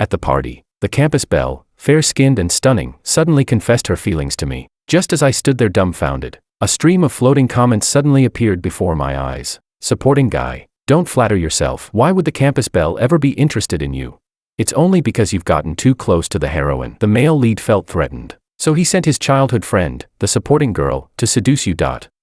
At the party, the campus belle, fair-skinned and stunning, suddenly confessed her feelings to me. Just as I stood there dumbfounded, a stream of floating comments suddenly appeared before my eyes. Supporting guy. Don't flatter yourself. Why would the campus belle ever be interested in you? It's only because you've gotten too close to the heroine. The male lead felt threatened. So he sent his childhood friend, the supporting girl, to seduce you.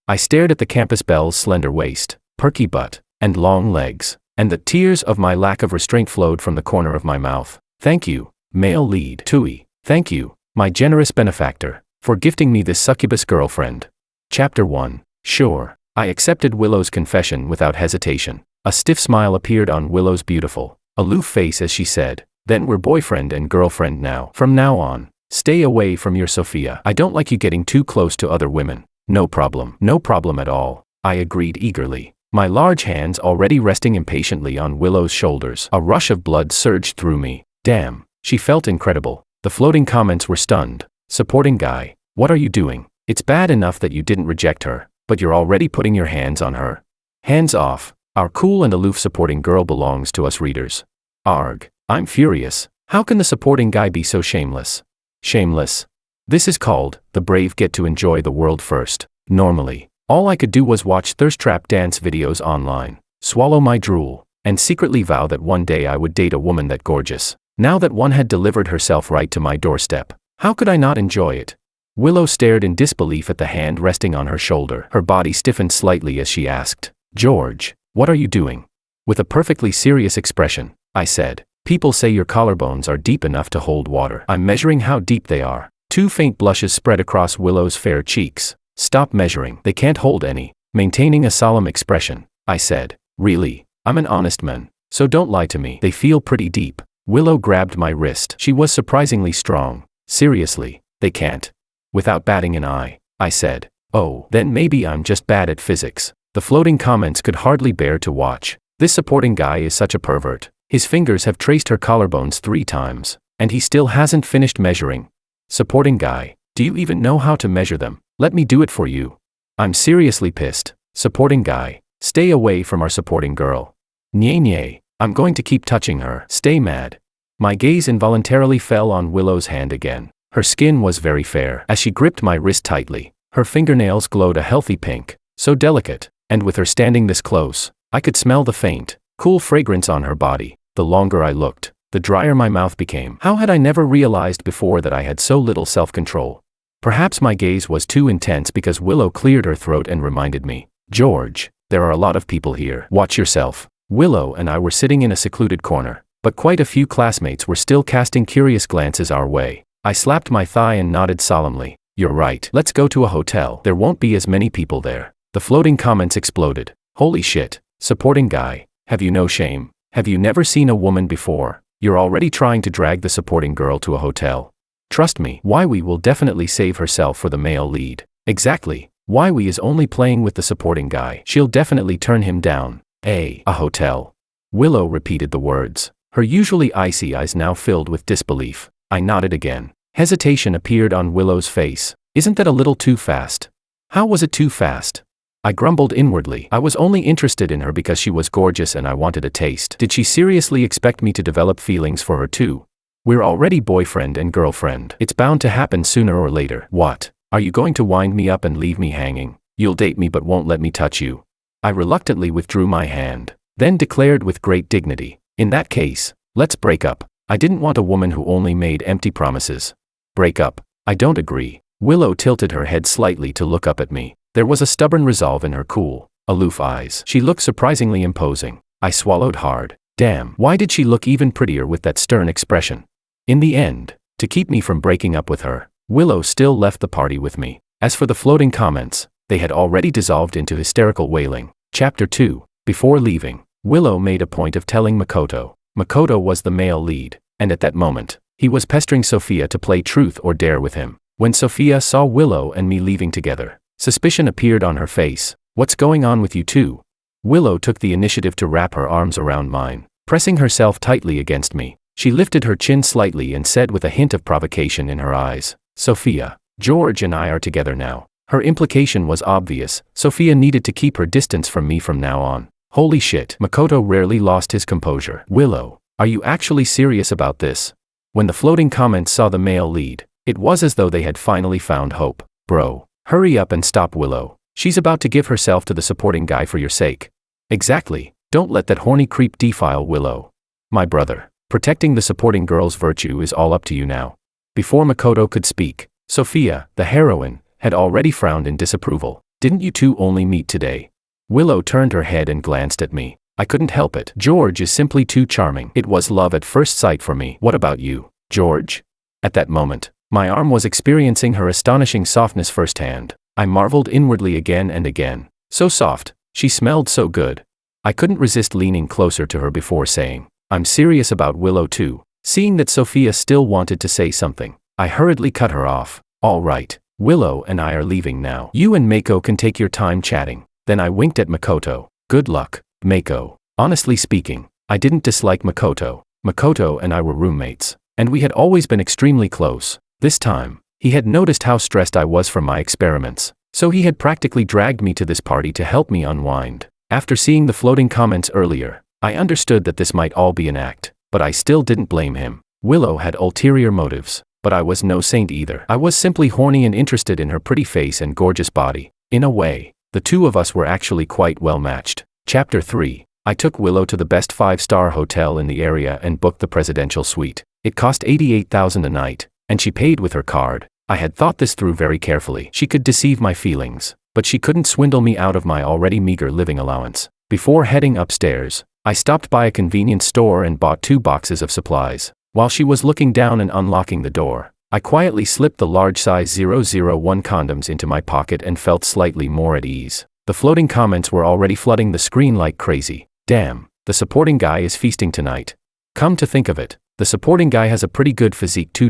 I stared at the campus belle's slender waist, perky butt, and long legs, and the tears of my lack of restraint flowed from the corner of my mouth. Thank you, male lead Ptooey. Thank you, my generous benefactor, for gifting me this succubus girlfriend. Chapter 1. Sure. I accepted Willow's confession without hesitation. A stiff smile appeared on Willow's beautiful, aloof face as she said, "Then we're boyfriend and girlfriend now. From now on, stay away from your Sophia. I don't like you getting too close to other women." No problem at all, I agreed eagerly, my large hands already resting impatiently on Willow's shoulders. A rush of blood surged through me. Damn, she felt incredible. The floating comments were stunned. Supporting guy, what are you doing? It's bad enough that you didn't reject her, but you're already putting your hands on her. Hands off. Our cool and aloof supporting girl belongs to us readers. Arg, I'm furious. How can the supporting guy be so shameless? Shameless. This is called, the brave get to enjoy the world first. Normally, all I could do was watch thirst trap dance videos online, swallow my drool, and secretly vow that one day I would date a woman that gorgeous. Now that one had delivered herself right to my doorstep, how could I not enjoy it? Willow stared in disbelief at the hand resting on her shoulder. Her body stiffened slightly as she asked, "George, what are you doing?" With a perfectly serious expression, I said, "People say your collarbones are deep enough to hold water. I'm measuring how deep they are." Two faint blushes spread across Willow's fair cheeks. "Stop measuring. They can't hold any." Maintaining a solemn expression, I said, "Really, I'm an honest man, so don't lie to me. They feel pretty deep." Willow grabbed my wrist. She was surprisingly strong. "Seriously, they can't." Without batting an eye, I said, "Oh, then maybe I'm just bad at physics." The floating comments could hardly bear to watch. This supporting guy is such a pervert. His fingers have traced her collarbones 3 times, and he still hasn't finished measuring. Supporting guy, do you even know how to measure them? Let me do it for you. I'm seriously pissed. Supporting guy, stay away from our supporting girl. Nye, I'm going to keep touching her. Stay mad. My gaze involuntarily fell on Willow's hand again. Her skin was very fair. As she gripped my wrist tightly, her fingernails glowed a healthy pink, so delicate, and with her standing this close, I could smell the faint, cool fragrance on her body. The longer I looked, the drier my mouth became. How had I never realized before that I had so little self-control? Perhaps my gaze was too intense because Willow cleared her throat and reminded me, "George, there are a lot of people here. Watch yourself." Willow and I were sitting in a secluded corner, but quite a few classmates were still casting curious glances our way. I slapped my thigh and nodded solemnly. "You're right. Let's go to a hotel. There won't be as many people there." The floating comments exploded. "Holy shit, supporting guy, have you no shame? Have you never seen a woman before? You're already trying to drag the supporting girl to a hotel. Trust me, Waiwi will definitely save herself for the male lead." Exactly, Waiwi is only playing with the supporting guy. She'll definitely turn him down. A hotel. Willow repeated the words, her usually icy eyes now filled with disbelief. I nodded again. Hesitation appeared on Willow's face. "Isn't that a little too fast?" "How was it too fast?" I grumbled inwardly. I was only interested in her because she was gorgeous and I wanted a taste. Did she seriously expect me to develop feelings for her too? We're already boyfriend and girlfriend. It's bound to happen sooner or later. What? Are you going to wind me up and leave me hanging? You'll date me but won't let me touch you. I reluctantly withdrew my hand, then declared with great dignity, "In that case, let's break up." I didn't want a woman who only made empty promises. Break up? I don't agree. Willow tilted her head slightly to look up at me. There was a stubborn resolve in her cool, aloof eyes. She looked surprisingly imposing. I swallowed hard. Damn, why did she look even prettier with that stern expression? In the end, to keep me from breaking up with her, Willow still left the party with me. As for the floating comments, they had already dissolved into hysterical wailing. Chapter 2. Before leaving, Willow made a point of telling Makoto. Makoto was the male lead, and at that moment, he was pestering Sophia to play truth or dare with him. When Sophia saw Willow and me leaving together, suspicion appeared on her face. "What's going on with you two?" Willow took the initiative to wrap her arms around mine, pressing herself tightly against me. She lifted her chin slightly and said with a hint of provocation in her eyes, "Sophia, George and I are together now." Her implication was obvious. Sophia needed to keep her distance from me from now on. Holy shit. Makoto rarely lost his composure. "Willow, Are you actually serious about this? When the floating comments saw the male lead, it was as though they had finally found hope. Bro, hurry up and stop Willow. She's about to give herself to the supporting guy for your sake. Exactly. Don't let that horny creep defile Willow. My brother, protecting the supporting girl's virtue is all up to you now. Before Makoto could speak, Sophia, the heroine, had already frowned in disapproval. Didn't you two only meet today? Willow turned her head and glanced at me. I couldn't help it. George is simply too charming. It was love at first sight for me. What about you, George? At that moment, my arm was experiencing her astonishing softness firsthand. I marveled inwardly again and again. So soft, she smelled so good. I couldn't resist leaning closer to her before saying, I'm serious about Willow too. Seeing that Sophia still wanted to say something, I hurriedly cut her off. All right, Willow and I are leaving now. You and Mako can take your time chatting. Then I winked at Makoto. Good luck, Mako. Honestly speaking, I didn't dislike Makoto. Makoto and I were roommates, and we had always been extremely close. This time, he had noticed how stressed I was from my experiments, so he had practically dragged me to this party to help me unwind. After seeing the floating comments earlier, I understood that this might all be an act, but I still didn't blame him. Willow had ulterior motives, but I was no saint either. I was simply horny and interested in her pretty face and gorgeous body. In a way, the two of us were actually quite well matched. Chapter 3. I took Willow to the best 5-star hotel in the area and booked the presidential suite. It cost $88,000 a night, and she paid with her card. I had thought this through very carefully. She could deceive my feelings, but she couldn't swindle me out of my already meager living allowance. Before heading upstairs, I stopped by a convenience store and bought 2 boxes of supplies. While she was looking down and unlocking the door, I quietly slipped the large size 001 condoms into my pocket and felt slightly more at ease. The floating comments were already flooding the screen like crazy. Damn, the supporting guy is feasting tonight. Come to think of it, the supporting guy has a pretty good physique too.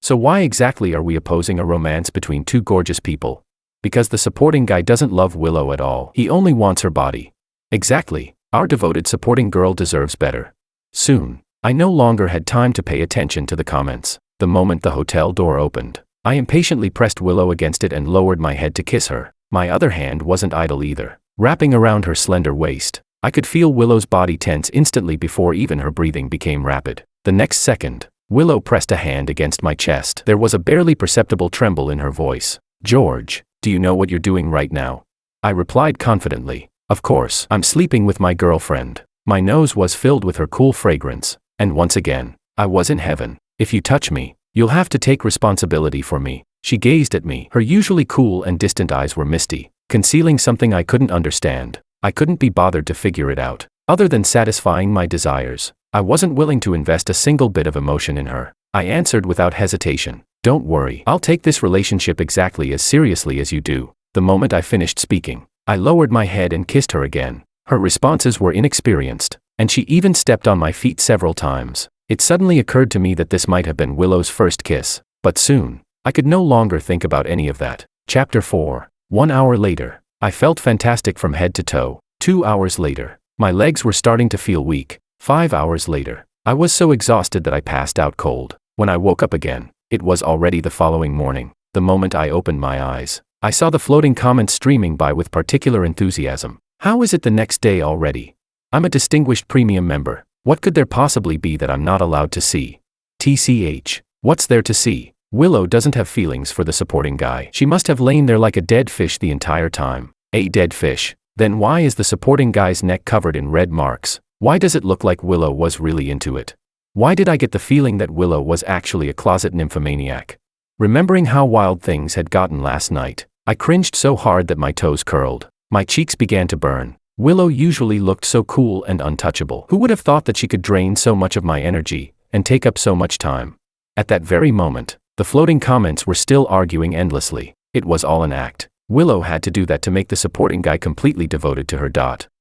So why exactly are we opposing a romance between 2 gorgeous people? Because the supporting guy doesn't love Willow at all. He only wants her body. Exactly, our devoted supporting girl deserves better. Soon, I no longer had time to pay attention to the comments. The moment the hotel door opened, I impatiently pressed Willow against it and lowered my head to kiss her. My other hand wasn't idle either, wrapping around her slender waist. I could feel Willow's body tense instantly before even her breathing became rapid. The next second, Willow pressed a hand against my chest. There was a barely perceptible tremble in her voice. George, do you know what you're doing right now? I replied confidently. Of course, I'm sleeping with my girlfriend. My nose was filled with her cool fragrance, and once again, I was in heaven. If you touch me, you'll have to take responsibility for me. She gazed at me. Her usually cool and distant eyes were misty, concealing something I couldn't understand. I couldn't be bothered to figure it out. Other than satisfying my desires, I wasn't willing to invest a single bit of emotion in her. I answered without hesitation. Don't worry, I'll take this relationship exactly as seriously as you do. The moment I finished speaking, I lowered my head and kissed her again. Her responses were inexperienced, and she even stepped on my feet several times. It suddenly occurred to me that this might have been Willow's first kiss, but soon, I could no longer think about any of that. Chapter 4. 1 hour later, I felt fantastic from head to toe. 2 hours later, my legs were starting to feel weak. 5 hours later, I was so exhausted that I passed out cold. When I woke up again, it was already the following morning. The moment I opened my eyes, I saw the floating comments streaming by with particular enthusiasm. How is it the next day already? I'm a distinguished premium member. What could there possibly be that I'm not allowed to see? TCH. What's there to see? Willow doesn't have feelings for the supporting guy. She must have lain there like a dead fish the entire time. A dead fish? Then why is the supporting guy's neck covered in red marks? Why does it look like Willow was really into it? Why did I get the feeling that Willow was actually a closet nymphomaniac? Remembering how wild things had gotten last night, I cringed so hard that my toes curled. My cheeks began to burn. Willow usually looked so cool and untouchable. Who would have thought that she could drain so much of my energy and take up so much time? At that very moment, the floating comments were still arguing endlessly. It was all an act. Willow had to do that to make the supporting guy completely devoted to her.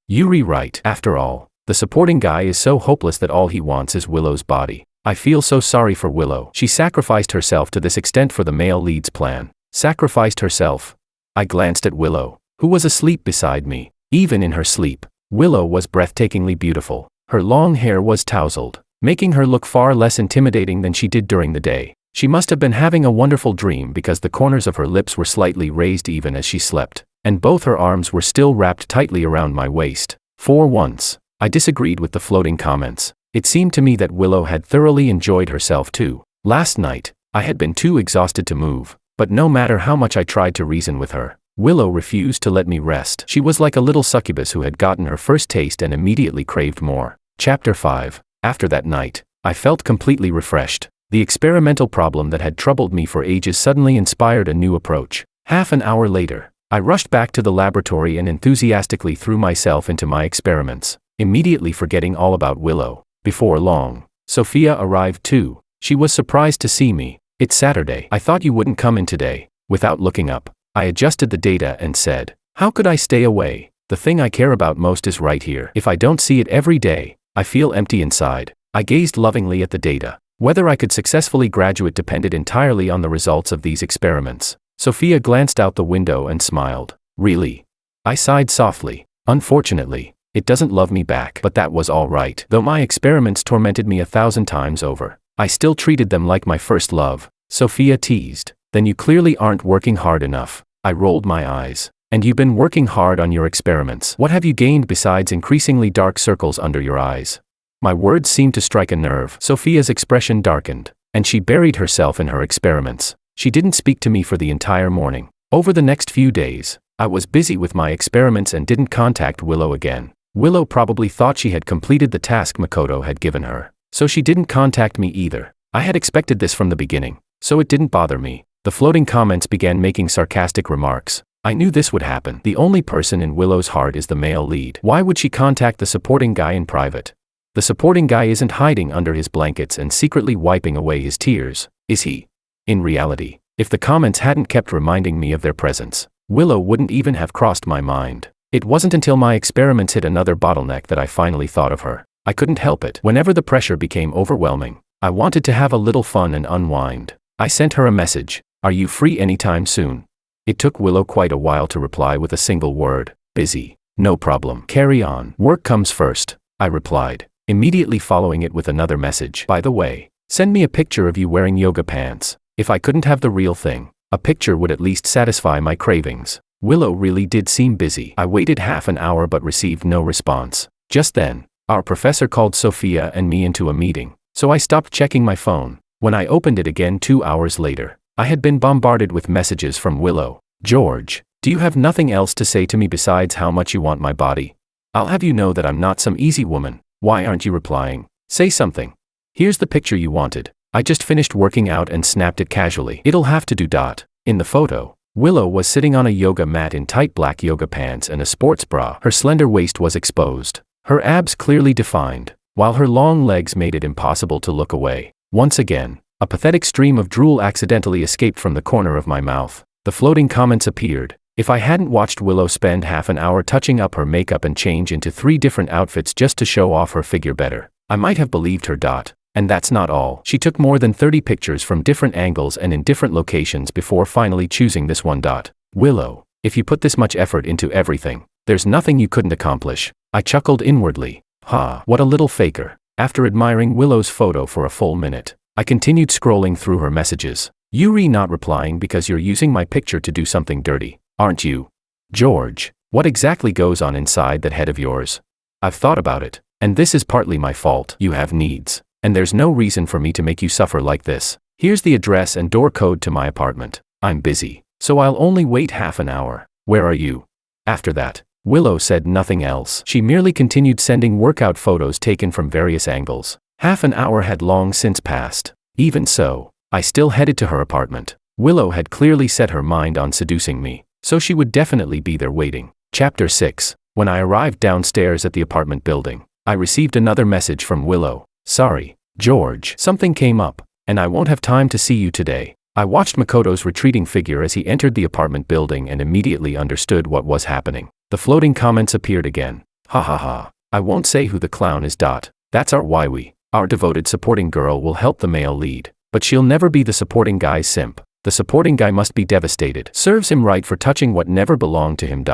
Yuri right. After all, the supporting guy is so hopeless that all he wants is Willow's body. I feel so sorry for Willow. She sacrificed herself to this extent for the male lead's plan. Sacrificed herself. I glanced at Willow, who was asleep beside me. Even in her sleep, Willow was breathtakingly beautiful. Her long hair was tousled, making her look far less intimidating than she did during the day. She must have been having a wonderful dream because the corners of her lips were slightly raised even as she slept, and both her arms were still wrapped tightly around my waist. For once, I disagreed with the floating comments. It seemed to me that Willow had thoroughly enjoyed herself too. Last night, I had been too exhausted to move, but no matter how much I tried to reason with her, Willow refused to let me rest. She was like a little succubus who had gotten her first taste and immediately craved more. Chapter 5. After that night, I felt completely refreshed. The experimental problem that had troubled me for ages suddenly inspired a new approach. Half an hour later, I rushed back to the laboratory and enthusiastically threw myself into my experiments, immediately forgetting all about Willow. Before long, Sophia arrived too. She was surprised to see me. "It's Saturday. I thought you wouldn't come in today." Without looking up, I adjusted the data and said, "How could I stay away? The thing I care about most is right here. If I don't see it every day, I feel empty inside." I gazed lovingly at the data. Whether I could successfully graduate depended entirely on the results of these experiments. Sophia glanced out the window and smiled. "Really?" I sighed softly. "Unfortunately, it doesn't love me back." But that was all right. Though my experiments tormented me 1,000 times over, I still treated them like my first love. Sophia teased. "Then you clearly aren't working hard enough." I rolled my eyes. "And you've been working hard on your experiments. What have you gained besides increasingly dark circles under your eyes?" My words seemed to strike a nerve. Sophia's expression darkened, and she buried herself in her experiments. She didn't speak to me for the entire morning. Over the next few days, I was busy with my experiments and didn't contact Willow again. Willow probably thought she had completed the task Makoto had given her, so she didn't contact me either. I had expected this from the beginning, so it didn't bother me. The floating comments began making sarcastic remarks. I knew this would happen. The only person in Willow's heart is the male lead. Why would she contact the supporting guy in private? The supporting guy isn't hiding under his blankets and secretly wiping away his tears, is he? In reality, if the comments hadn't kept reminding me of their presence, Willow wouldn't even have crossed my mind. It wasn't until my experiments hit another bottleneck that I finally thought of her. I couldn't help it. Whenever the pressure became overwhelming, I wanted to have a little fun and unwind. I sent her a message. "Are you free anytime soon?" It took Willow quite a while to reply with a single word. "Busy." "No problem. Carry on. Work comes first," I replied, immediately following it with another message. "By the way, send me a picture of you wearing yoga pants. If I couldn't have the real thing, a picture would at least satisfy my cravings." Willow really did seem busy. I waited half an hour but received no response. Just then, our professor called Sophia and me into a meeting, so I stopped checking my phone. When I opened it again 2 hours later, I had been bombarded with messages from Willow. "George, do you have nothing else to say to me besides how much you want my body? I'll have you know that I'm not some easy woman. Why aren't you replying? Say something. Here's the picture you wanted. I just finished working out and snapped it casually. It'll have to do. In the photo, Willow was sitting on a yoga mat in tight black yoga pants and a sports bra. Her slender waist was exposed, her abs clearly defined, while her long legs made it impossible to look away. Once again, a pathetic stream of drool accidentally escaped from the corner of my mouth. The floating comments appeared. If I hadn't watched Willow spend half an hour touching up her makeup and change into 3 different outfits just to show off her figure better, I might have believed her. And that's not all. She took more than 30 pictures from different angles and in different locations before finally choosing this one. "Willow, if you put this much effort into everything, there's nothing you couldn't accomplish." I chuckled inwardly. Ha, what a little faker. After admiring Willow's photo for a full minute, I continued scrolling through her messages. "Yuri not replying because you're using my picture to do something dirty, aren't you? George, what exactly goes on inside that head of yours? I've thought about it, and this is partly my fault. You have needs, and there's no reason for me to make you suffer like this. Here's the address and door code to my apartment. I'm busy, so I'll only wait half an hour. Where are you?" After that, Willow said nothing else. She merely continued sending workout photos taken from various angles. Half an hour had long since passed. Even so, I still headed to her apartment. Willow had clearly set her mind on seducing me, so she would definitely be there waiting. Chapter 6. When I arrived downstairs at the apartment building, I received another message from Willow. "Sorry, George, something came up, and I won't have time to see you today." I watched Makoto's retreating figure as he entered the apartment building and immediately understood what was happening. The floating comments appeared again. "Ha ha ha. I won't say who the clown is. That's our Yui. Our devoted supporting girl will help the male lead, but she'll never be the supporting guy's simp. The supporting guy must be devastated. Serves him right for touching what never belonged to him.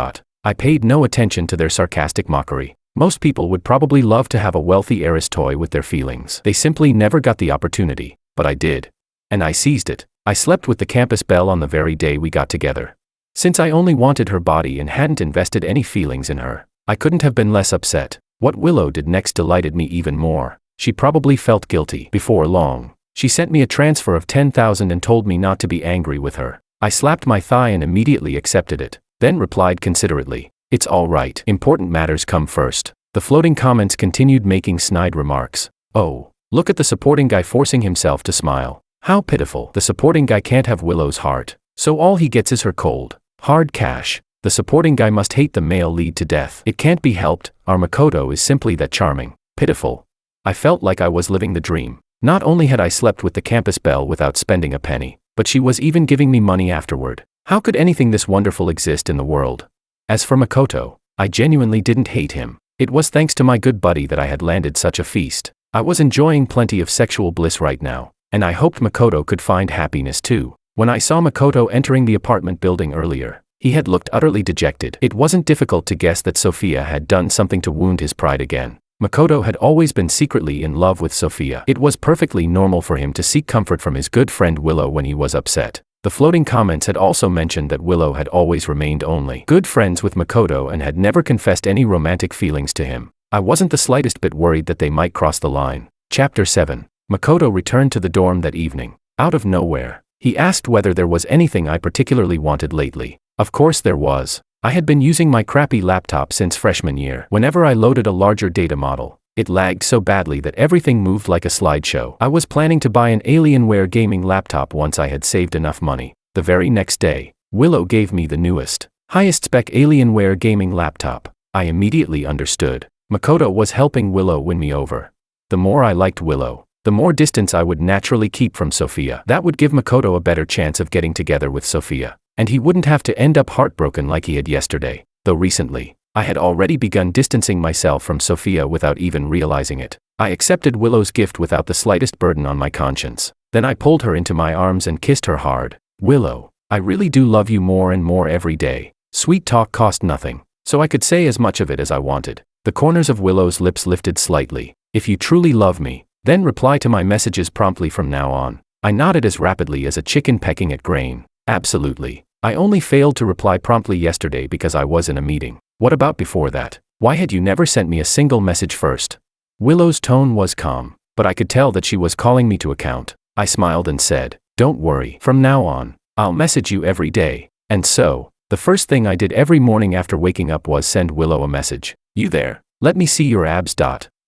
I paid no attention to their sarcastic mockery. Most people would probably love to have a wealthy heiress toy with their feelings. They simply never got the opportunity, but I did. And I seized it. I slept with the campus belle on the very day we got together. Since I only wanted her body and hadn't invested any feelings in her, I couldn't have been less upset. What Willow did next delighted me even more. She probably felt guilty. Before long, she sent me a transfer of 10,000 and told me not to be angry with her. I slapped my thigh and immediately accepted it, then replied considerately, "It's all right. Important matters come first." The floating comments continued making snide remarks. "Oh, look at the supporting guy forcing himself to smile. How pitiful. The supporting guy can't have Willow's heart, so all he gets is her cold, hard cash. The supporting guy must hate the male lead to death. It can't be helped. Our Makoto is simply that charming. Pitiful." I felt like I was living the dream. Not only had I slept with the campus belle without spending a penny, but she was even giving me money afterward. How could anything this wonderful exist in the world? As for Makoto, I genuinely didn't hate him. It was thanks to my good buddy that I had landed such a feast. I was enjoying plenty of sexual bliss right now, and I hoped Makoto could find happiness too. When I saw Makoto entering the apartment building earlier, he had looked utterly dejected. It wasn't difficult to guess that Sophia had done something to wound his pride again. Makoto had always been secretly in love with Sophia. It was perfectly normal for him to seek comfort from his good friend Willow when he was upset. The floating comments had also mentioned that Willow had always remained only good friends with Makoto and had never confessed any romantic feelings to him. I wasn't the slightest bit worried that they might cross the line. Chapter 7. Makoto returned to the dorm that evening. Out of nowhere, he asked whether there was anything I particularly wanted lately. Of course there was. I had been using my crappy laptop since freshman year. Whenever I loaded a larger data model, it lagged so badly that everything moved like a slideshow. I was planning to buy an Alienware gaming laptop once I had saved enough money. The very next day, Willow gave me the newest, highest-spec Alienware gaming laptop. I immediately understood. Makoto was helping Willow win me over. The more I liked Willow, the more distance I would naturally keep from Sophia. That would give Makoto a better chance of getting together with Sophia, and he wouldn't have to end up heartbroken like he had yesterday. Though recently, I had already begun distancing myself from Sophia without even realizing it. I accepted Willow's gift without the slightest burden on my conscience. Then I pulled her into my arms and kissed her hard. "Willow, I really do love you more and more every day." Sweet talk cost nothing, so I could say as much of it as I wanted. The corners of Willow's lips lifted slightly. "If you truly love me, then reply to my messages promptly from now on." I nodded as rapidly as a chicken pecking at grain. "Absolutely. I only failed to reply promptly yesterday because I was in a meeting. What about before that? Why had you never sent me a single message first?" Willow's tone was calm, but I could tell that she was calling me to account. I smiled and said, "Don't worry. From now on, I'll message you every day." And so, the first thing I did every morning after waking up was send Willow a message. "You there? Let me see your abs.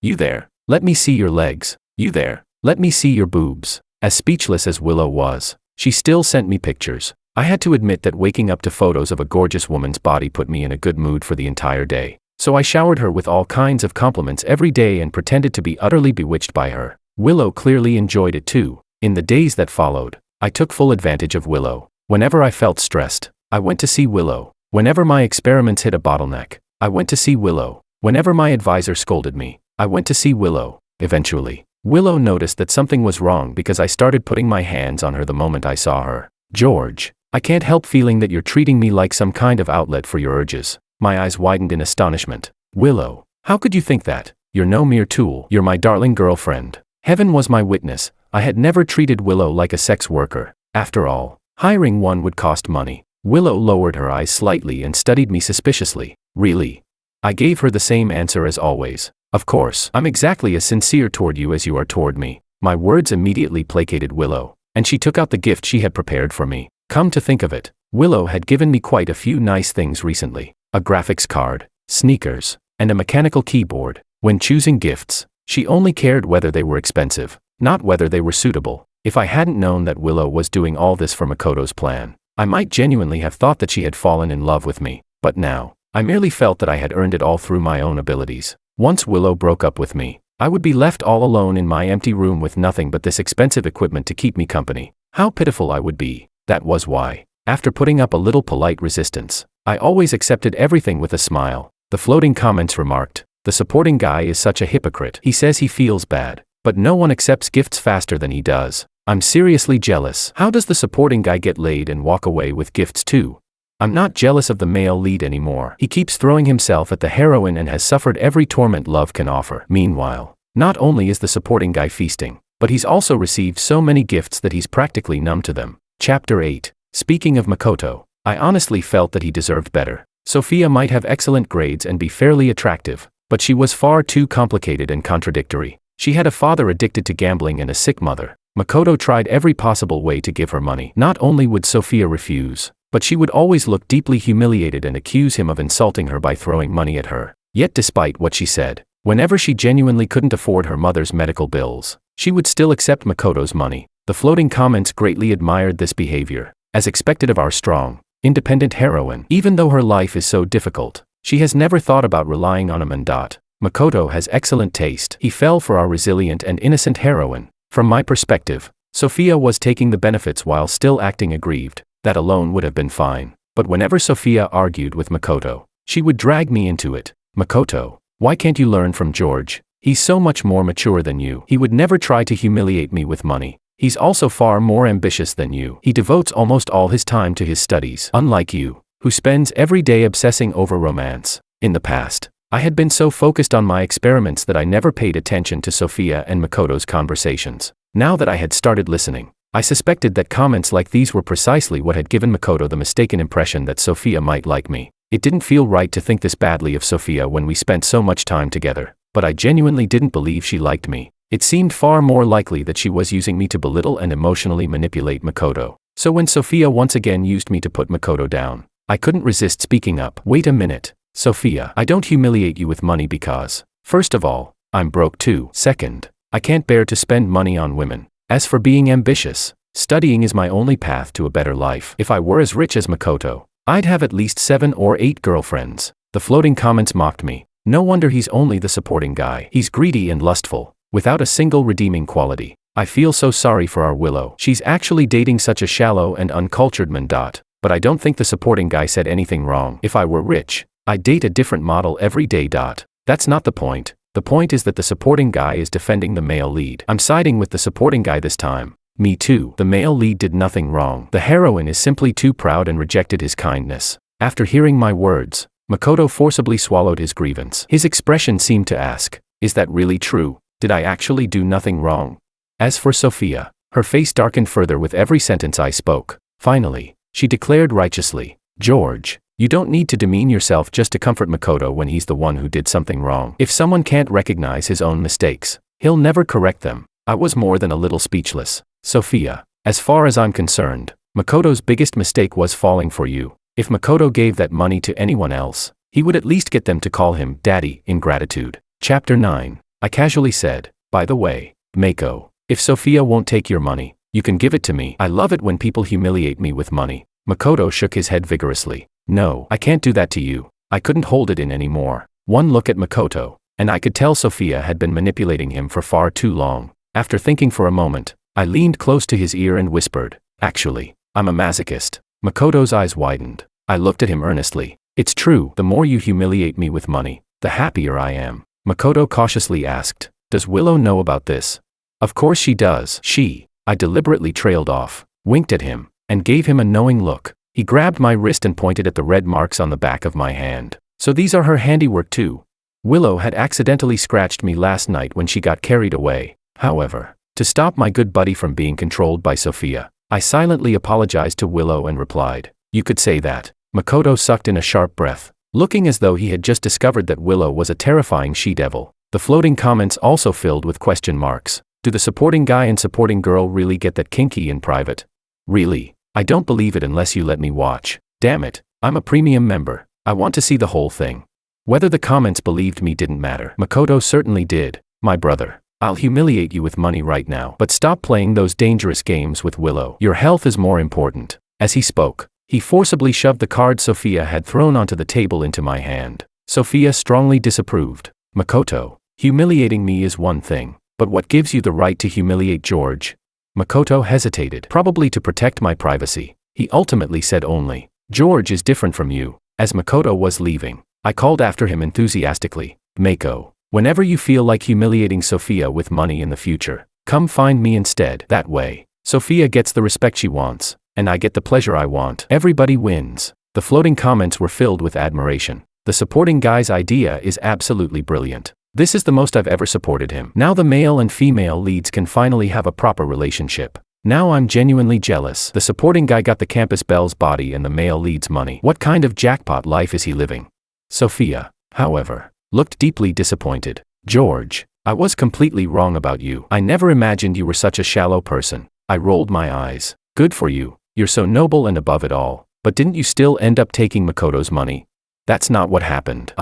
You there? Let me see your legs. You there? Let me see your boobs." As speechless as Willow was, she still sent me pictures. I had to admit that waking up to photos of a gorgeous woman's body put me in a good mood for the entire day. So I showered her with all kinds of compliments every day and pretended to be utterly bewitched by her. Willow clearly enjoyed it too. In the days that followed, I took full advantage of Willow. Whenever I felt stressed, I went to see Willow. Whenever my experiments hit a bottleneck, I went to see Willow. Whenever my advisor scolded me, I went to see Willow. Eventually, Willow noticed that something was wrong because I started putting my hands on her the moment I saw her. "George, I can't help feeling that you're treating me like some kind of outlet for your urges." My eyes widened in astonishment. "Willow, how could you think that? You're no mere tool. You're my darling girlfriend." Heaven was my witness. I had never treated Willow like a sex worker. After all, hiring one would cost money. Willow lowered her eyes slightly and studied me suspiciously. "Really?" I gave her the same answer as always. "Of course, I'm exactly as sincere toward you as you are toward me." My words immediately placated Willow, and she took out the gift she had prepared for me. Come to think of it, Willow had given me quite a few nice things recently. A graphics card, sneakers, and a mechanical keyboard. When choosing gifts, she only cared whether they were expensive, not whether they were suitable. If I hadn't known that Willow was doing all this for Makoto's plan, I might genuinely have thought that she had fallen in love with me. But now, I merely felt that I had earned it all through my own abilities. Once Willow broke up with me, I would be left all alone in my empty room with nothing but this expensive equipment to keep me company. How pitiful I would be. That was why, after putting up a little polite resistance, I always accepted everything with a smile. The floating comments remarked, "The supporting guy is such a hypocrite. He says he feels bad, but no one accepts gifts faster than he does. I'm seriously jealous. How does the supporting guy get laid and walk away with gifts too? I'm not jealous of the male lead anymore. He keeps throwing himself at the heroine and has suffered every torment love can offer." Meanwhile, not only is the supporting guy feasting, but he's also received so many gifts that he's practically numb to them. Chapter 8. Speaking of Makoto, I honestly felt that he deserved better. Sophia might have excellent grades and be fairly attractive, but she was far too complicated and contradictory. She had a father addicted to gambling and a sick mother. Makoto tried every possible way to give her money. Not only would Sophia refuse, but she would always look deeply humiliated and accuse him of insulting her by throwing money at her. Yet despite what she said, whenever she genuinely couldn't afford her mother's medical bills, she would still accept Makoto's money. The floating comments greatly admired this behavior, as expected of our strong, independent heroine. Even though her life is so difficult, she has never thought about relying on a man. Makoto has excellent taste. He fell for our resilient and innocent heroine. From my perspective, Sophia was taking the benefits while still acting aggrieved. That alone would have been fine. But whenever Sophia argued with Makoto, she would drag me into it. Makoto, why can't you learn from George? He's so much more mature than you. He would never try to humiliate me with money. He's also far more ambitious than you. He devotes almost all his time to his studies, unlike you, who spends every day obsessing over romance. In the past, I had been so focused on my experiments that I never paid attention to Sophia and Makoto's conversations. Now that I had started listening, I suspected that comments like these were precisely what had given Makoto the mistaken impression that Sophia might like me. It didn't feel right to think this badly of Sophia when we spent so much time together, but I genuinely didn't believe she liked me. It seemed far more likely that she was using me to belittle and emotionally manipulate Makoto. So when Sophia once again used me to put Makoto down, I couldn't resist speaking up. Wait a minute, Sophia. I don't humiliate you with money because, first of all, I'm broke too. Second, I can't bear to spend money on women. As for being ambitious, studying is my only path to a better life. If I were as rich as Makoto, I'd have at least 7 or 8 girlfriends. The floating comments mocked me. No wonder he's only the supporting guy. He's greedy and lustful, without a single redeeming quality. I feel so sorry for our Willow. She's actually dating such a shallow and uncultured man. But I don't think the supporting guy said anything wrong. If I were rich, I'd date a different model every day. That's not the point. The point is that the supporting guy is defending the male lead. I'm siding with the supporting guy this time. Me too. The male lead did nothing wrong. The heroine is simply too proud and rejected his kindness. After hearing my words, Makoto forcibly swallowed his grievance. His expression seemed to ask, is that really true? Did I actually do nothing wrong? As for Sophia, her face darkened further with every sentence I spoke. Finally, she declared righteously, George, you don't need to demean yourself just to comfort Makoto when he's the one who did something wrong. If someone can't recognize his own mistakes, he'll never correct them. I was more than a little speechless. Sophia, as far as I'm concerned, Makoto's biggest mistake was falling for you. If Makoto gave that money to anyone else, he would at least get them to call him Daddy in gratitude. Chapter 9. I casually said, by the way, Mako, if Sophia won't take your money, you can give it to me. I love it when people humiliate me with money. Makoto shook his head vigorously. No, I can't do that to you. I couldn't hold it in anymore. One look at Makoto, and I could tell Sophia had been manipulating him for far too long. After thinking for a moment, I leaned close to his ear and whispered, actually, I'm a masochist. Makoto's eyes widened. I looked at him earnestly. It's true, the more you humiliate me with money, the happier I am. Makoto cautiously asked, does Willow know about this? Of course she does. I deliberately trailed off, winked at him, and gave him a knowing look. He grabbed my wrist and pointed at the red marks on the back of my hand. So these are her handiwork too. Willow had accidentally scratched me last night when she got carried away. However, to stop my good buddy from being controlled by Sophia, I silently apologized to Willow and replied, you could say that. Makoto sucked in a sharp breath, looking as though he had just discovered that Willow was a terrifying she-devil. The floating comments also filled with question marks. Do the supporting guy and supporting girl really get that kinky in private? Really? I don't believe it unless you let me watch. Damn it, I'm a premium member. I want to see the whole thing. Whether the comments believed me didn't matter. Makoto certainly did. My brother, I'll humiliate you with money right now. But stop playing those dangerous games with Willow. Your health is more important. As he spoke, he forcibly shoved the card Sophia had thrown onto the table into my hand. Sophia strongly disapproved. Makoto, humiliating me is one thing, but what gives you the right to humiliate George? Makoto hesitated, probably to protect my privacy. He ultimately said only, George is different from you. As Makoto was leaving, I called after him enthusiastically, Mako, whenever you feel like humiliating Sophia with money in the future, come find me instead. That way, Sophia gets the respect she wants, and I get the pleasure I want. Everybody wins. The floating comments were filled with admiration. The supporting guy's idea is absolutely brilliant. This is the most I've ever supported him. Now the male and female leads can finally have a proper relationship. Now I'm genuinely jealous. The supporting guy got the campus belle's body and the male lead's money. What kind of jackpot life is he living? Sophia, however, looked deeply disappointed. George, I was completely wrong about you. I never imagined you were such a shallow person. I rolled my eyes. Good for you. You're so noble and above it all. But didn't you still end up taking Makoto's money? That's not what happened.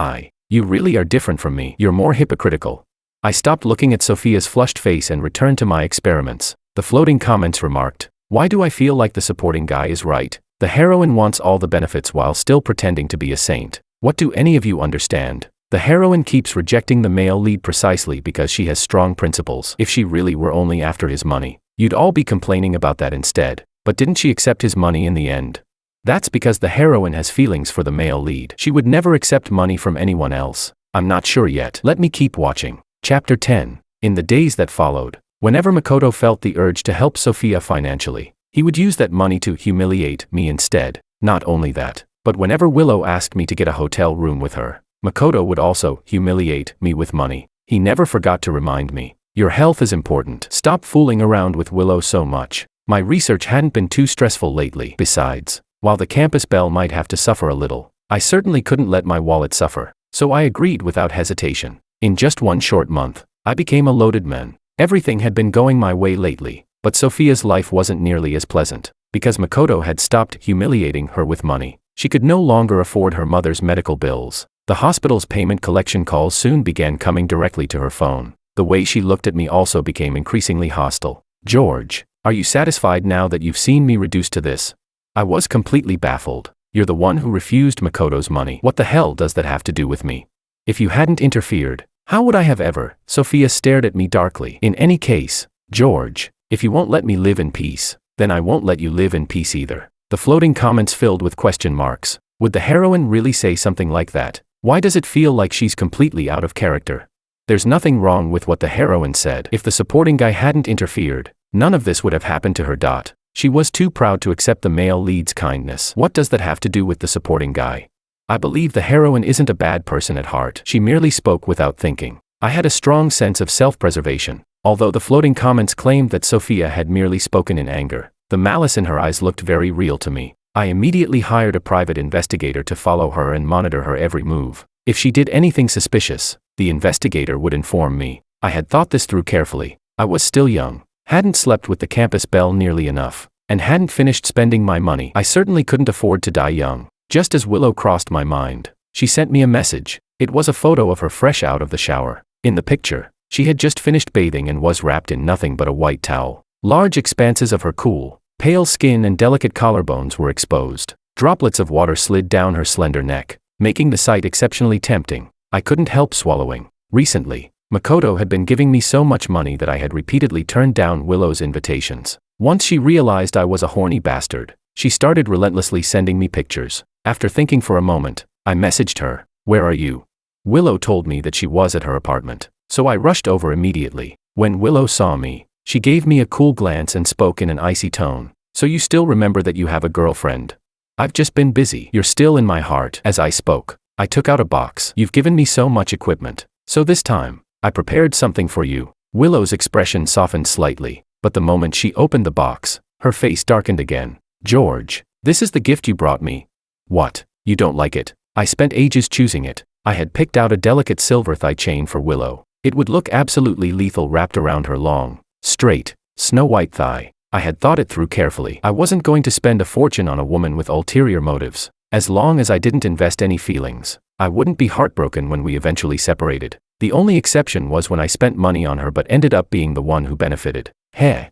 You really are different from me. You're more hypocritical. I stopped looking at Sophia's flushed face and returned to my experiments. The floating comments remarked, "Why do I feel like the supporting guy is right? The heroine wants all the benefits while still pretending to be a saint. What do any of you understand? The heroine keeps rejecting the male lead precisely because she has strong principles. If she really were only after his money, you'd all be complaining about that instead. But didn't she accept his money in the end? That's because the heroine has feelings for the male lead. She would never accept money from anyone else. I'm not sure yet. Let me keep watching." Chapter 10. In the days that followed, whenever Makoto felt the urge to help Sophia financially, he would use that money to humiliate me instead. Not only that, but whenever Willow asked me to get a hotel room with her, Makoto would also humiliate me with money. He never forgot to remind me, "Your health is important. Stop fooling around with Willow so much." My research hadn't been too stressful lately. Besides, while the campus belle might have to suffer a little, I certainly couldn't let my wallet suffer. So I agreed without hesitation. In just one short month, I became a loaded man. Everything had been going my way lately, but Sophia's life wasn't nearly as pleasant. Because Makoto had stopped humiliating her with money, she could no longer afford her mother's medical bills. The hospital's payment collection calls soon began coming directly to her phone. The way she looked at me also became increasingly hostile. "George, are you satisfied now that you've seen me reduced to this?" I was completely baffled. "You're the one who refused Makoto's money. What the hell does that have to do with me? If you hadn't interfered, how would I have ever?" Sophia stared at me darkly. "In any case, George, if you won't let me live in peace, then I won't let you live in peace either." The floating comments filled with question marks. Would the heroine really say something like that? Why does it feel like she's completely out of character? There's nothing wrong with what the heroine said. If the supporting guy hadn't interfered, none of this would have happened to her. She was too proud to accept the male lead's kindness. What does that have to do with the supporting guy? I believe the heroine isn't a bad person at heart. She merely spoke without thinking. I had a strong sense of self-preservation. Although the floating comments claimed that Sophia had merely spoken in anger, the malice in her eyes looked very real to me. I immediately hired a private investigator to follow her and monitor her every move. If she did anything suspicious, the investigator would inform me. I had thought this through carefully. I was still young, hadn't slept with the campus belle nearly enough, and hadn't finished spending my money. I certainly couldn't afford to die young. Just as Willow crossed my mind, she sent me a message. It was a photo of her fresh out of the shower. In the picture, she had just finished bathing and was wrapped in nothing but a white towel. Large expanses of her cool, pale skin and delicate collarbones were exposed. Droplets of water slid down her slender neck, making the sight exceptionally tempting. I couldn't help swallowing. Recently, Makoto had been giving me so much money that I had repeatedly turned down Willow's invitations. Once she realized I was a horny bastard, she started relentlessly sending me pictures. After thinking for a moment, I messaged her, "Where are you?" Willow told me that she was at her apartment, so I rushed over immediately. When Willow saw me, she gave me a cool glance and spoke in an icy tone. "So you still remember that you have a girlfriend?" "I've just been busy." "You're still in my heart." As I spoke, I took out a box. "You've given me so much equipment, so this time, I prepared something for you." Willow's expression softened slightly, but the moment she opened the box, her face darkened again. "George, this is the gift you brought me." "What? You don't like it?" I spent ages choosing it. I had picked out a delicate silver thigh chain for Willow. It would look absolutely lethal wrapped around her long, straight, snow-white thigh. I had thought it through carefully. I wasn't going to spend a fortune on a woman with ulterior motives. As long as I didn't invest any feelings, I wouldn't be heartbroken when we eventually separated. The only exception was when I spent money on her but ended up being the one who benefited. Heh.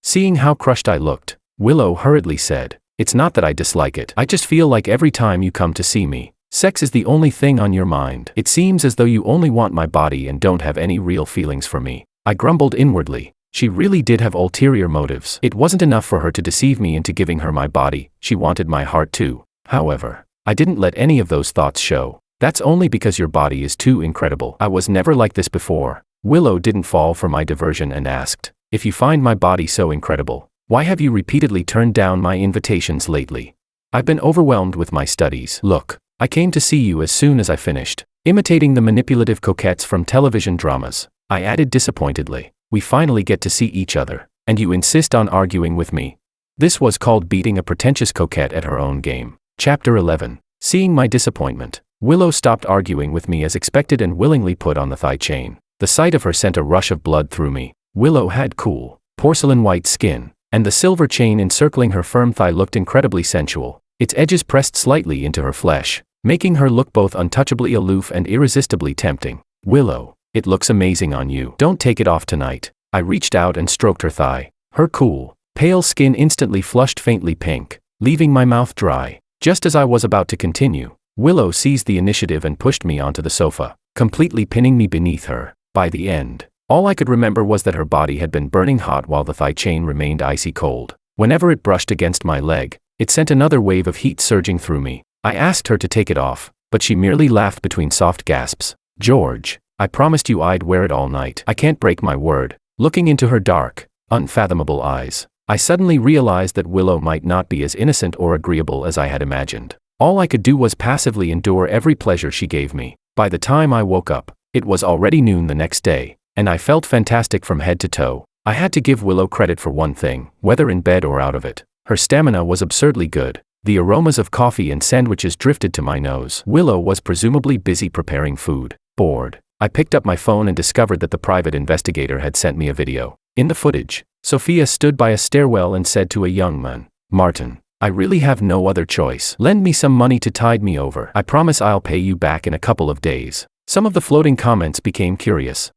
Seeing how crushed I looked, Willow hurriedly said, "It's not that I dislike it. I just feel like every time you come to see me, sex is the only thing on your mind. It seems as though you only want my body and don't have any real feelings for me." I grumbled inwardly. She really did have ulterior motives. It wasn't enough for her to deceive me into giving her my body, she wanted my heart too. However, I didn't let any of those thoughts show. "That's only because your body is too incredible. I was never like this before." Willow didn't fall for my diversion and asked, "If you find my body so incredible, why have you repeatedly turned down my invitations lately?" "I've been overwhelmed with my studies." "Look, I came to see you as soon as I finished." Imitating the manipulative coquettes from television dramas, I added disappointedly, "We finally get to see each other, and you insist on arguing with me." This was called beating a pretentious coquette at her own game. Chapter 11. Seeing my disappointment, Willow stopped arguing with me as expected and willingly put on the thigh chain. The sight of her sent a rush of blood through me. Willow had cool, porcelain white skin, and the silver chain encircling her firm thigh looked incredibly sensual, its edges pressed slightly into her flesh, making her look both untouchably aloof and irresistibly tempting. Willow, it looks amazing on you. Don't take it off tonight. I reached out and stroked her thigh. Her cool, pale skin instantly flushed faintly pink, leaving my mouth dry. Just as I was about to continue, Willow seized the initiative and pushed me onto the sofa, completely pinning me beneath her. By the end, all I could remember was that her body had been burning hot while the thigh chain remained icy cold. Whenever it brushed against my leg, it sent another wave of heat surging through me. I asked her to take it off, but she merely laughed between soft gasps. George, I promised you I'd wear it all night. I can't break my word. Looking into her dark, unfathomable eyes, I suddenly realized that Willow might not be as innocent or agreeable as I had imagined. All I could do was passively endure every pleasure she gave me. By the time I woke up, it was already noon the next day, and I felt fantastic from head to toe. I had to give Willow credit for one thing, whether in bed or out of it. Her stamina was absurdly good. The aromas of coffee and sandwiches drifted to my nose. Willow was presumably busy preparing food. Bored, I picked up my phone and discovered that the private investigator had sent me a video. In the footage, Sophia stood by a stairwell and said to a young man, "Martin, I really have no other choice. Lend me some money to tide me over. I promise I'll pay you back in a couple of days." Some of the floating comments became curious.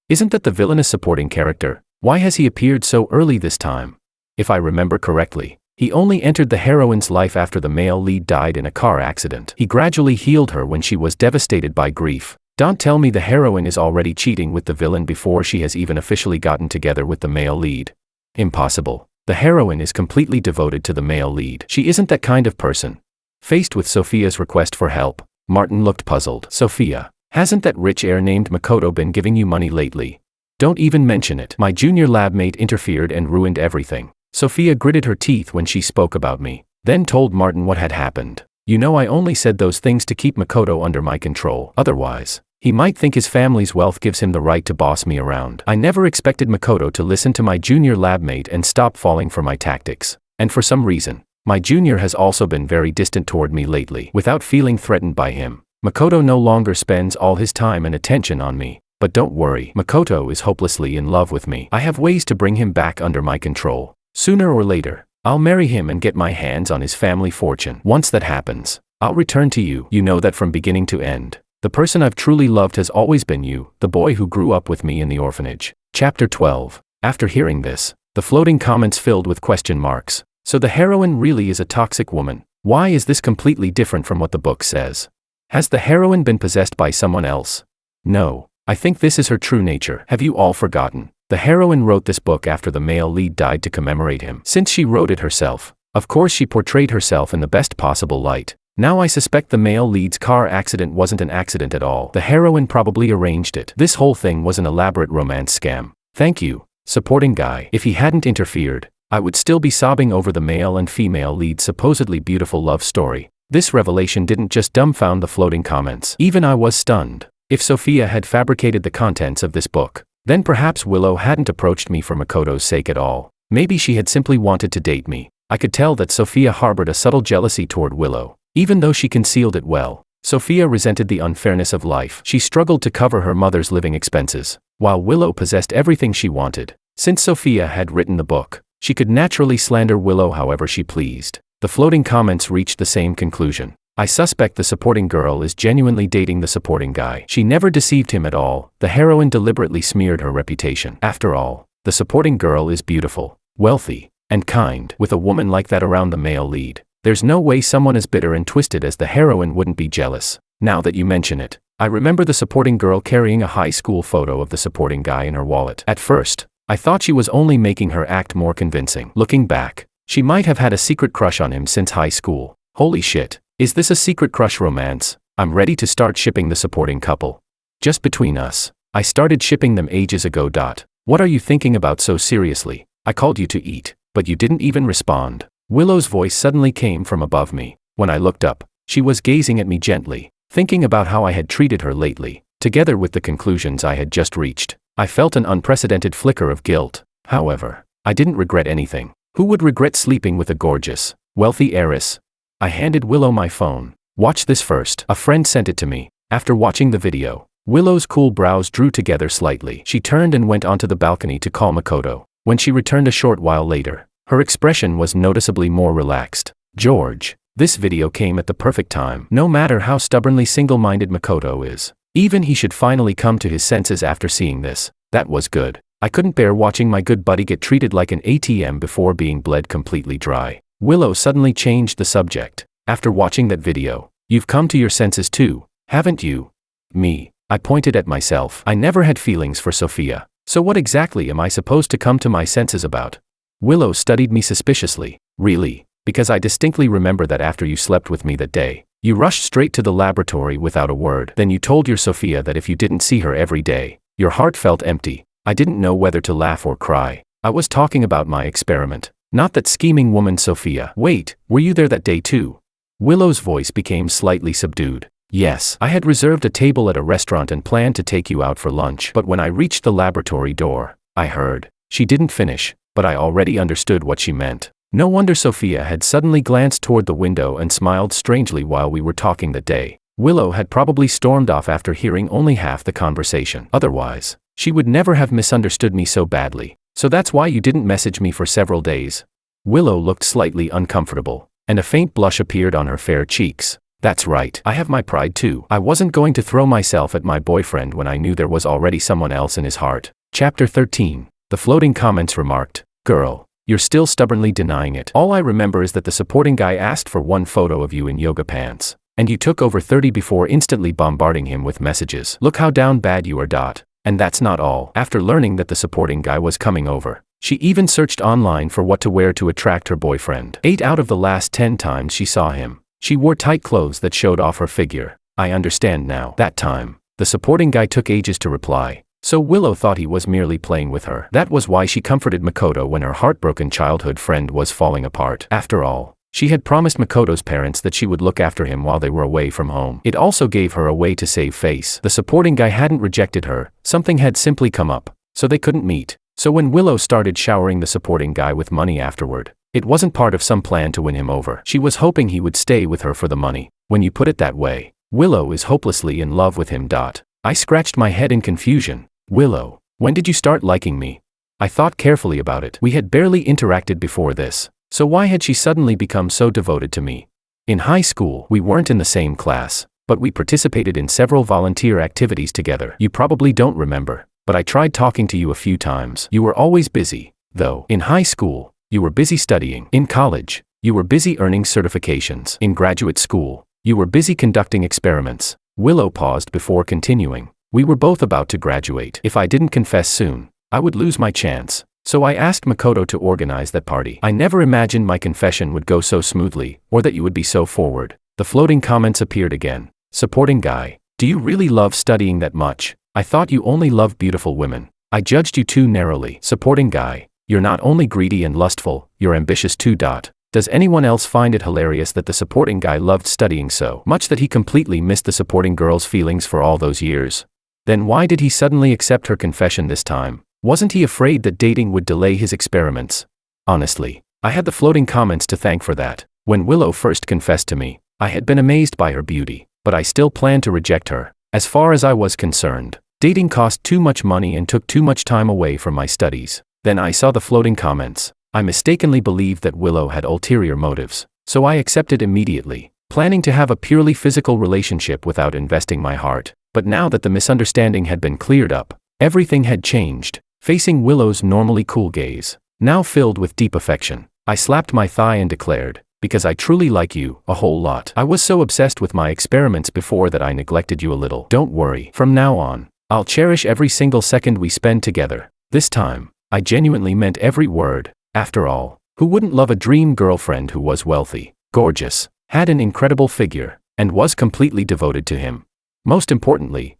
Isn't that the villainous supporting character? Why has he appeared so early this time? If I remember correctly, he only entered the heroine's life after the male lead died in a car accident. He gradually healed her when she was devastated by grief. Don't tell me the heroine is already cheating with the villain before she has even officially gotten together with the male lead. Impossible. The heroine is completely devoted to the male lead. She isn't that kind of person. Faced with Sophia's request for help, Martin looked puzzled. "Sophia, hasn't that rich heir named Makoto been giving you money lately?" "Don't even mention it." My junior lab mate interfered and ruined everything. Sophia gritted her teeth when she spoke about me, then told Martin what had happened. "You know, I only said those things to keep Makoto under my control. Otherwise, he might think his family's wealth gives him the right to boss me around." I never expected Makoto to listen to my junior lab mate and stop falling for my tactics. And for some reason, my junior has also been very distant toward me lately. Without feeling threatened by him, Makoto no longer spends all his time and attention on me. But don't worry, Makoto is hopelessly in love with me. I have ways to bring him back under my control. Sooner or later, I'll marry him and get my hands on his family fortune. Once that happens, I'll return to you. You know that from beginning to end. The person I've truly loved has always been you, the boy who grew up with me in the orphanage. Chapter 12. After hearing this, the floating comments filled with question marks. So the heroine really is a toxic woman. Why is this completely different from what the book says? Has the heroine been possessed by someone else? No, I think this is her true nature. Have you all forgotten? The heroine wrote this book after the male lead died to commemorate him. Since she wrote it herself, of course she portrayed herself in the best possible light. Now I suspect the male lead's car accident wasn't an accident at all. The heroine probably arranged it. This whole thing was an elaborate romance scam. Thank you, supporting guy. If he hadn't interfered, I would still be sobbing over the male and female lead's supposedly beautiful love story. This revelation didn't just dumbfound the floating comments. Even I was stunned. If Sophia had fabricated the contents of this book, then perhaps Willow hadn't approached me for Makoto's sake at all. Maybe she had simply wanted to date me. I could tell that Sophia harbored a subtle jealousy toward Willow. Even though she concealed it well, Sophia resented the unfairness of life. She struggled to cover her mother's living expenses, while Willow possessed everything she wanted. Since Sophia had written the book, she could naturally slander Willow however she pleased. The floating comments reached the same conclusion. I suspect the supporting girl is genuinely dating the supporting guy. She never deceived him at all. The heroine deliberately smeared her reputation. After all, the supporting girl is beautiful, wealthy, and kind. With a woman like that around the male lead, there's no way someone as bitter and twisted as the heroine wouldn't be jealous. Now that you mention it, I remember the supporting girl carrying a high school photo of the supporting guy in her wallet. At first, I thought she was only making her act more convincing. Looking back, she might have had a secret crush on him since high school. Holy shit, is this a secret crush romance? I'm ready to start shipping the supporting couple. Just between us, I started shipping them ages ago. What are you thinking about so seriously? I called you to eat, but you didn't even respond. Willow's voice suddenly came from above me. When I looked up, she was gazing at me gently, thinking about how I had treated her lately. Together with the conclusions I had just reached, I felt an unprecedented flicker of guilt. However, I didn't regret anything. Who would regret sleeping with a gorgeous, wealthy heiress? I handed Willow my phone. Watch this first. A friend sent it to me. After watching the video, Willow's cool brows drew together slightly. She turned and went onto the balcony to call Makoto. When she returned a short while later, her expression was noticeably more relaxed. George, this video came at the perfect time. No matter how stubbornly single-minded Makoto is, even he should finally come to his senses after seeing this. That was good. I couldn't bear watching my good buddy get treated like an ATM before being bled completely dry. Willow suddenly changed the subject. After watching that video, you've come to your senses too, haven't you? Me. I pointed at myself. I never had feelings for Sophia. So what exactly am I supposed to come to my senses about? Willow studied me suspiciously. Really? Because I distinctly remember that after you slept with me that day, you rushed straight to the laboratory without a word. Then you told your Sophia that if you didn't see her every day, your heart felt empty. I didn't know whether to laugh or cry. I was talking about my experiment, not that scheming woman Sophia. Wait, were you there that day too? Willow's voice became slightly subdued. Yes, I had reserved a table at a restaurant and planned to take you out for lunch. But when I reached the laboratory door, I heard. She didn't finish, but I already understood what she meant. No wonder Sophia had suddenly glanced toward the window and smiled strangely while we were talking that day. Willow had probably stormed off after hearing only half the conversation. Otherwise, she would never have misunderstood me so badly. So that's why you didn't message me for several days. Willow looked slightly uncomfortable, and a faint blush appeared on her fair cheeks. That's right, I have my pride too. I wasn't going to throw myself at my boyfriend when I knew there was already someone else in his heart. Chapter 13. The floating comments remarked, "Girl, you're still stubbornly denying it. All I remember is that the supporting guy asked for one photo of you in yoga pants, and you took over 30 before instantly bombarding him with messages. Look how down bad you are. And that's not all. After learning that the supporting guy was coming over, she even searched online for what to wear to attract her boyfriend. 8 out of the last 10 times she saw him, she wore tight clothes that showed off her figure. I understand now. That time, the supporting guy took ages to reply, so Willow thought he was merely playing with her. That was why she comforted Makoto when her heartbroken childhood friend was falling apart. After all, she had promised Makoto's parents that she would look after him while they were away from home. It also gave her a way to save face. The supporting guy hadn't rejected her, something had simply come up, so they couldn't meet. So when Willow started showering the supporting guy with money afterward, it wasn't part of some plan to win him over. She was hoping he would stay with her for the money. When you put it that way, Willow is hopelessly in love with him. I scratched my head in confusion. Willow, when did you start liking me? I thought carefully about it. We had barely interacted before this, so why had she suddenly become so devoted to me? In high school, we weren't in the same class, but we participated in several volunteer activities together. You probably don't remember, but I tried talking to you a few times. You were always busy, though. In high school, you were busy studying. In college, you were busy earning certifications. In graduate school, you were busy conducting experiments. Willow paused before continuing. We were both about to graduate. If I didn't confess soon, I would lose my chance. So I asked Makoto to organize that party. I never imagined my confession would go so smoothly, or that you would be so forward. The floating comments appeared again. Supporting guy, do you really love studying that much? I thought you only loved beautiful women. I judged you too narrowly. Supporting guy, you're not only greedy and lustful, you're ambitious too. Does anyone else find it hilarious that the supporting guy loved studying so much that he completely missed the supporting girl's feelings for all those years? Then why did he suddenly accept her confession this time? Wasn't he afraid that dating would delay his experiments? Honestly, I had the floating comments to thank for that. When Willow first confessed to me, I had been amazed by her beauty, but I still planned to reject her. As far as I was concerned, dating cost too much money and took too much time away from my studies. Then I saw the floating comments. I mistakenly believed that Willow had ulterior motives, so I accepted immediately, planning to have a purely physical relationship without investing my heart. But now that the misunderstanding had been cleared up, everything had changed. Facing Willow's normally cool gaze, now filled with deep affection, I slapped my thigh and declared, because I truly like you, a whole lot. I was so obsessed with my experiments before that I neglected you a little. Don't worry, from now on, I'll cherish every single second we spend together. This time, I genuinely meant every word. After all, who wouldn't love a dream girlfriend who was wealthy, gorgeous, had an incredible figure, and was completely devoted to him? Most importantly,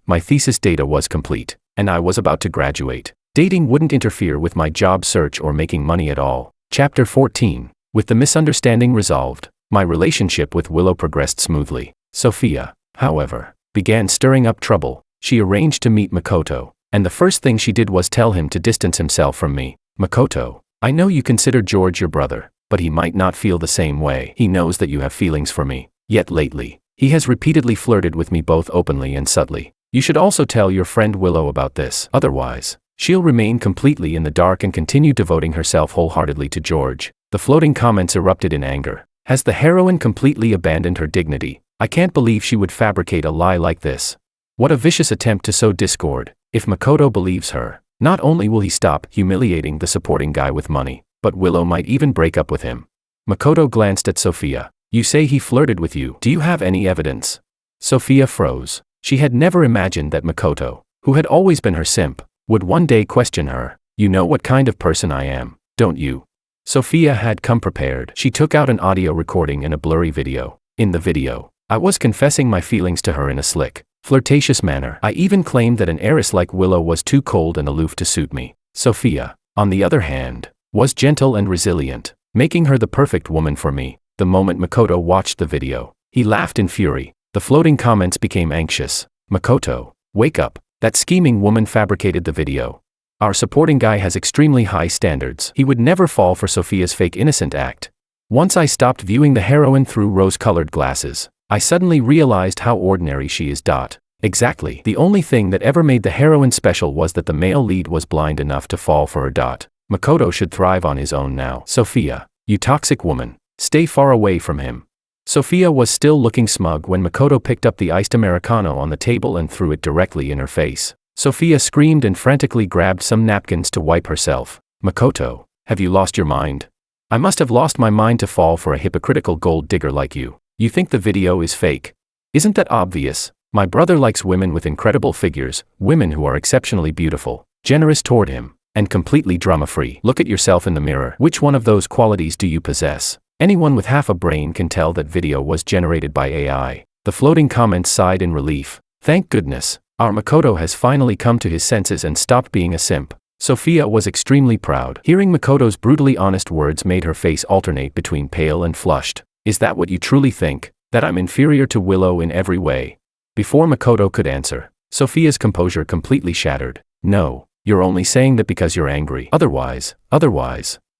my thesis data was complete, and I was about to graduate. Dating wouldn't interfere with my job search or making money at all. Chapter 14. With the misunderstanding resolved, my relationship with Willow progressed smoothly. Sophia, however, began stirring up trouble. She arranged to meet Makoto, and the first thing she did was tell him to distance himself from me. Makoto, I know you consider George your brother, but he might not feel the same way. He knows that you have feelings for me. Yet lately, He has repeatedly flirted with me both openly and subtly. You should also tell your friend Willow about this. Otherwise, she'll remain completely in the dark and continue devoting herself wholeheartedly to George. The floating comments erupted in anger. Has the heroine completely abandoned her dignity? I can't believe she would fabricate a lie like this. What a vicious attempt to sow discord. If Makoto believes her, not only will he stop humiliating the supporting guy with money, but Willow might even break up with him. Makoto glanced at Sophia. You say he flirted with you. Do you have any evidence? Sophia froze. She had never imagined that Makoto, who had always been her simp, would one day question her. You know what kind of person I am, don't you? Sophia had come prepared. She took out an audio recording and a blurry video. In the video, I was confessing my feelings to her in a slick, flirtatious manner. I even claimed that an heiress like Willow was too cold and aloof to suit me. Sophia, on the other hand, was gentle and resilient, making her the perfect woman for me. The moment Makoto watched the video, he laughed in fury. The floating comments became anxious. Makoto, wake up. That scheming woman fabricated the video. Our supporting guy has extremely high standards. He would never fall for Sophia's fake innocent act. Once I stopped viewing the heroine through rose-colored glasses, I suddenly realized how ordinary she is. Exactly. The only thing that ever made the heroine special was that the male lead was blind enough to fall for her. Makoto should thrive on his own now. Sophia, you toxic woman. Stay far away from him. Sophia was still looking smug when Makoto picked up the iced Americano on the table and threw it directly in her face. Sophia screamed and frantically grabbed some napkins to wipe herself. Makoto, have you lost your mind? I must have lost my mind to fall for a hypocritical gold digger like you. You think the video is fake? Isn't that obvious? My brother likes women with incredible figures, women who are exceptionally beautiful, generous toward him, and completely drama-free. Look at yourself in the mirror. Which one of those qualities do you possess? Anyone with half a brain can tell that video was generated by AI. The floating comments sighed in relief. Thank goodness, our Makoto has finally come to his senses and stopped being a simp. Sophia was extremely proud. Hearing Makoto's brutally honest words made her face alternate between pale and flushed. Is that what you truly think? That I'm inferior to Willow in every way? Before Makoto could answer, Sophia's composure completely shattered. No, you're only saying that because you're angry. Otherwise,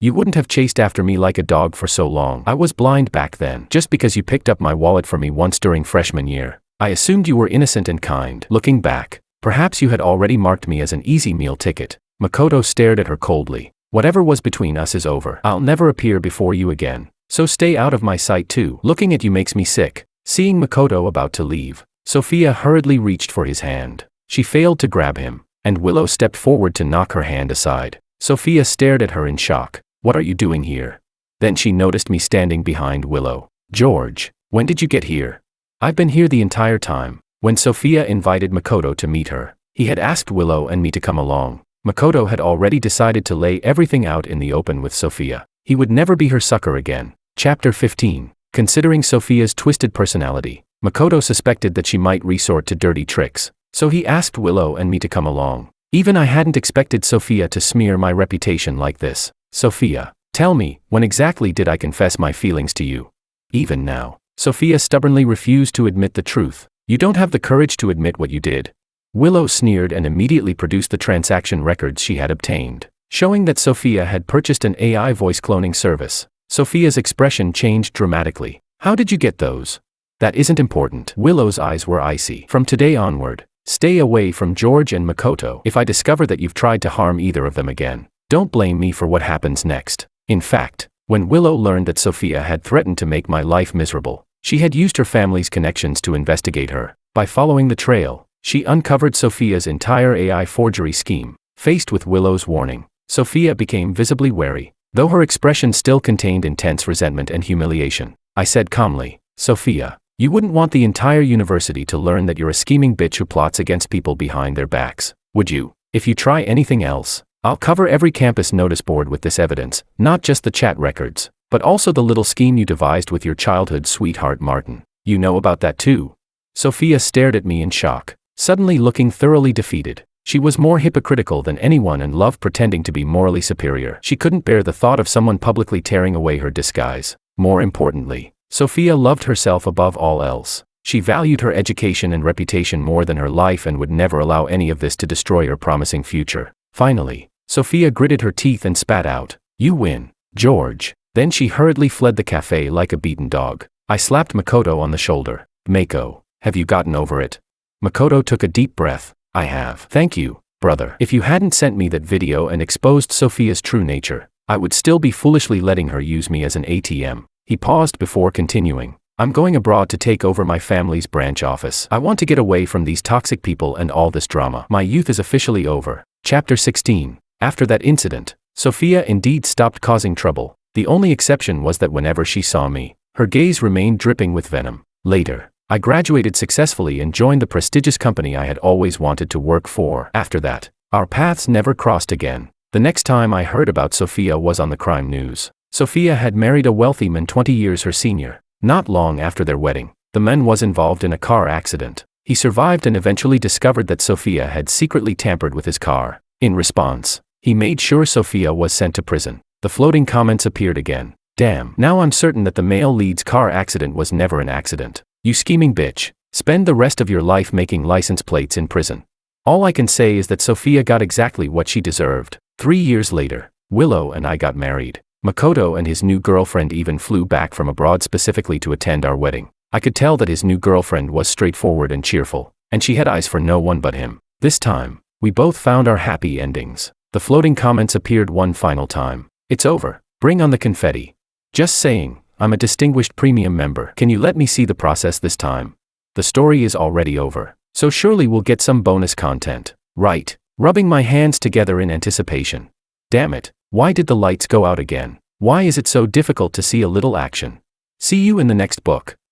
you wouldn't have chased after me like a dog for so long. I was blind back then. Just because you picked up my wallet for me once during freshman year, I assumed you were innocent and kind. Looking back, perhaps you had already marked me as an easy meal ticket. Makoto stared at her coldly. Whatever was between us is over. I'll never appear before you again. So stay out of my sight too. Looking at you makes me sick. Seeing Makoto about to leave, Sophia hurriedly reached for his hand. She failed to grab him, and Willow stepped forward to knock her hand aside. Sophia stared at her in shock. What are you doing here? Then she noticed me standing behind Willow. George, when did you get here? I've been here the entire time. When Sophia invited Makoto to meet her, he had asked Willow and me to come along. Makoto had already decided to lay everything out in the open with Sophia. He would never be her sucker again. Chapter 15. Considering Sophia's twisted personality, Makoto suspected that she might resort to dirty tricks, so he asked Willow and me to come along. Even I hadn't expected Sophia to smear my reputation like this. Sophia, tell me, when exactly did I confess my feelings to you? Even now, Sophia stubbornly refused to admit the truth. You don't have the courage to admit what you did. Willow sneered and immediately produced the transaction records she had obtained, showing that Sophia had purchased an AI voice cloning service. Sophia's expression changed dramatically. How did you get those? That isn't important. Willow's eyes were icy. From today onward, stay away from George and Makoto. If I discover that you've tried to harm either of them again, don't blame me for what happens next. In fact, when Willow learned that Sophia had threatened to make my life miserable, she had used her family's connections to investigate her. By following the trail, she uncovered Sophia's entire AI forgery scheme. Faced with Willow's warning, Sophia became visibly wary, though her expression still contained intense resentment and humiliation. I said calmly, Sophia, you wouldn't want the entire university to learn that you're a scheming bitch who plots against people behind their backs, would you? If you try anything else, I'll cover every campus notice board with this evidence, not just the chat records, but also the little scheme you devised with your childhood sweetheart Martin. You know about that too? Sophia stared at me in shock, suddenly looking thoroughly defeated. She was more hypocritical than anyone and loved pretending to be morally superior. She couldn't bear the thought of someone publicly tearing away her disguise. More importantly, Sophia loved herself above all else. She valued her education and reputation more than her life and would never allow any of this to destroy her promising future. Finally, Sophia gritted her teeth and spat out, "You win, George." Then she hurriedly fled the cafe like a beaten dog. I slapped Makoto on the shoulder. Mako, have you gotten over it? Makoto took a deep breath. I have. Thank you, brother. If you hadn't sent me that video and exposed Sophia's true nature, I would still be foolishly letting her use me as an ATM. He paused before continuing. I'm going abroad to take over my family's branch office. I want to get away from these toxic people and all this drama. My youth is officially over. Chapter 16. After that incident, Sophia indeed stopped causing trouble. The only exception was that whenever she saw me, her gaze remained dripping with venom. Later, I graduated successfully and joined the prestigious company I had always wanted to work for. After that, our paths never crossed again. The next time I heard about Sophia was on the crime news. Sophia had married a wealthy man 20 years her senior. Not long after their wedding, the man was involved in a car accident. He survived and eventually discovered that Sophia had secretly tampered with his car. In response, he made sure Sophia was sent to prison. The floating comments appeared again. Damn, now I'm certain that the male lead's car accident was never an accident. You scheming bitch. Spend the rest of your life making license plates in prison. All I can say is that Sophia got exactly what she deserved. 3 years later, Willow and I got married. Makoto and his new girlfriend even flew back from abroad specifically to attend our wedding. I could tell that his new girlfriend was straightforward and cheerful, and she had eyes for no one but him. This time, we both found our happy endings. The floating comments appeared one final time. It's over. Bring on the confetti. Just saying, I'm a distinguished premium member. Can you let me see the process this time? The story is already over, so surely we'll get some bonus content. Right. Rubbing my hands together in anticipation. Damn it, why did the lights go out again? Why is it so difficult to see a little action? See you in the next book.